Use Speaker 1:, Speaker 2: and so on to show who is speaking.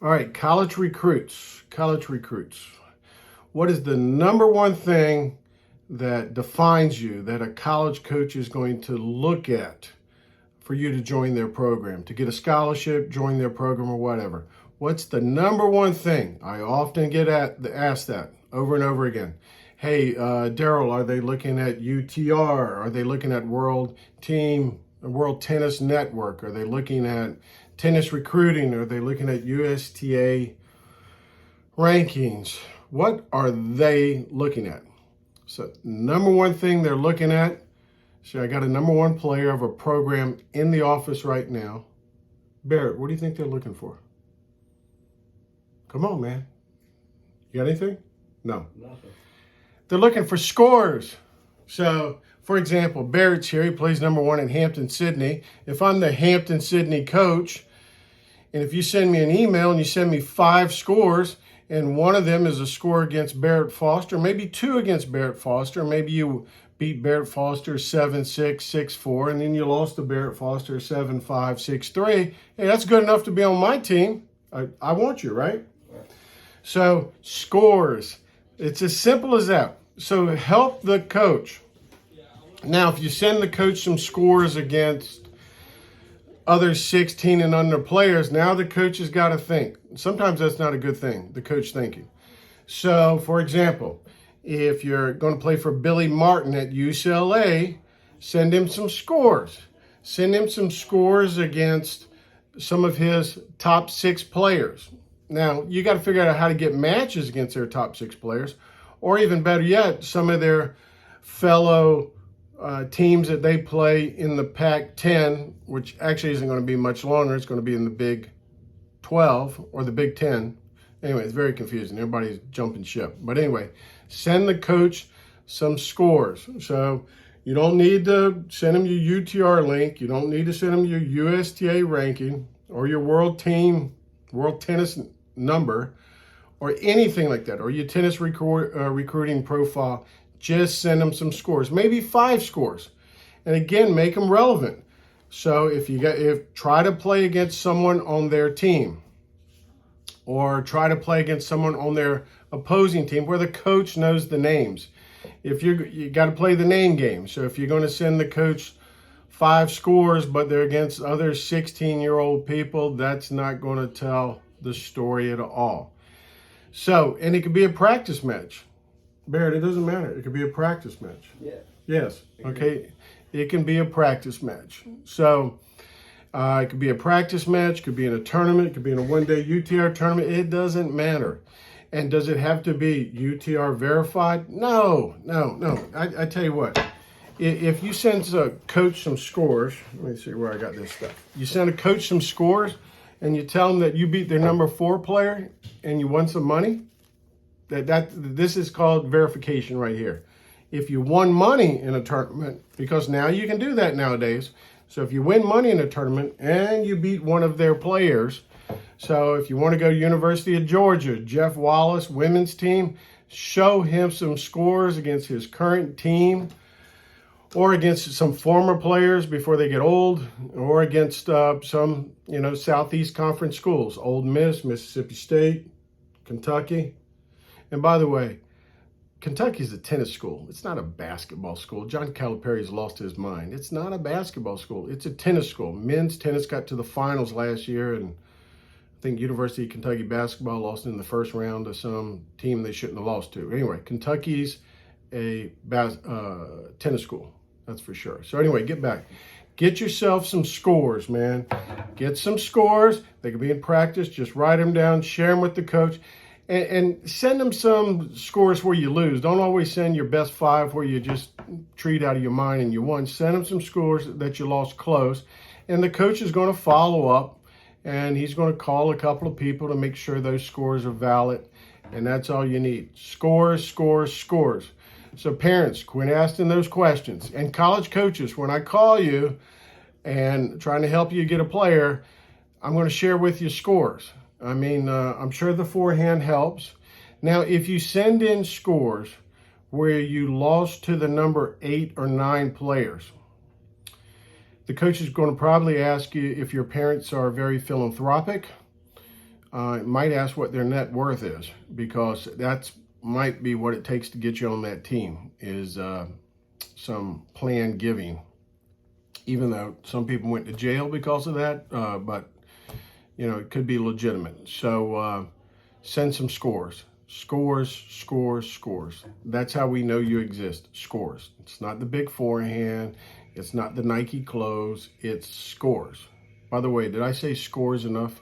Speaker 1: All right, college recruits. College recruits. What is the number one thing that defines you that a college coach is going to look at for you to join their program, to get a scholarship, join their program, or whatever? What's the number one thing? I often get asked that over and over again. Hey, Daryl, are they looking at UTR? Are they looking at World Tennis Network? Are they looking at tennis recruiting? Are they looking at USTA rankings? What are they looking at? So number one thing they're looking at, so I got a number one player of a program in the office right now. Barrett, what do you think they're looking for? Come on, man. You got anything? No.
Speaker 2: Nothing.
Speaker 1: They're looking for scores. So, for example, Barrett's here. He plays number one in Hampton-Sydney. If I'm the Hampton-Sydney coach, and if you send me an email and you send me 5 scores, and one of them is a score against Barrett Foster, maybe 2 against Barrett Foster, maybe you beat Barrett Foster 7-6, 6-4, and then you lost to Barrett Foster 7-5, 6-3. Hey, that's good enough to be on my team. I want you, right? So, scores. It's as simple as that. So, help the coach. Now, if you send the coach some scores against other 16 and under players, now the coach has got to think. Sometimes that's not a good thing, the coach thinking. So, for example, if you're going to play for Billy Martin at UCLA, send him some scores. Send him some scores against some of his top 6 players. Now, you got to figure out how to get matches against their top 6 players, or even better yet, some of their fellow teams that they play in the Pac-10, which actually isn't going to be much longer. It's going to be in the Big 12 or the Big 10. Anyway, it's very confusing. Everybody's jumping ship. But anyway, send the coach some scores. So you don't need to send him your UTR link. You don't need to send him your USTA ranking or your world tennis number or anything like that, or your tennis recruiting profile. Just send them some scores, maybe 5 scores. And again, make them relevant. So if try to play against someone on their team, or try to play against someone on their opposing team where the coach knows the names. If you got to play the name game. So if you're going to send the coach 5 scores, but they're against other 16-year-old people, that's not going to tell the story at all. So, and it could be a practice match. Barrett, it doesn't matter. It could be a practice match.
Speaker 2: Yeah.
Speaker 1: Yes. Okay. It can be a practice match. So it could be a practice match, could be in a tournament, it could be in a one-day UTR tournament. It doesn't matter. And does it have to be UTR verified? No. I tell you what, if you send a coach some scores, let me see where I got this stuff. You send a coach some scores and you tell them that you beat their number 4 player and you won some money, this is called verification right here. If you won money in a tournament, because now you can do that nowadays. So if you win money in a tournament and you beat one of their players, so if you want to go to University of Georgia, Jeff Wallace, women's team, show him some scores against his current team or against some former players before they get old, or against some, Southeast Conference schools, Ole Miss, Mississippi State, Kentucky. And by the way, Kentucky's a tennis school. It's not a basketball school. John Calipari's lost his mind. It's not a basketball school. It's a tennis school. Men's tennis got to the finals last year, and I think University of Kentucky basketball lost in the first round to some team they shouldn't have lost to. Anyway, Kentucky's a tennis school. That's for sure. So anyway, get back. Get yourself some scores, man. Get some scores. They can be in practice. Just write them down. Share them with the coach. And send them some scores where you lose. Don't always send your best 5 where you just treat out of your mind and you won. Send them some scores that you lost close. And the coach is going to follow up, and he's going to call a couple of people to make sure those scores are valid. And that's all you need. Scores, scores, scores. So parents, quit asking those questions. And college coaches, when I call you and trying to help you get a player, I'm going to share with you scores. I mean, I'm sure the forehand helps. Now, if you send in scores where you lost to the number 8 or 9 players, the coach is going to probably ask you if your parents are very philanthropic, Might ask what their net worth is, because that's might be what it takes to get you on that team, is some planned giving. Even though some people went to jail because of that, but you know, it could be legitimate. So send some scores. Scores, scores, scores. That's how we know you exist. Scores. It's not the big forehand. It's not the Nike clothes. It's scores. By the way, did I say scores enough?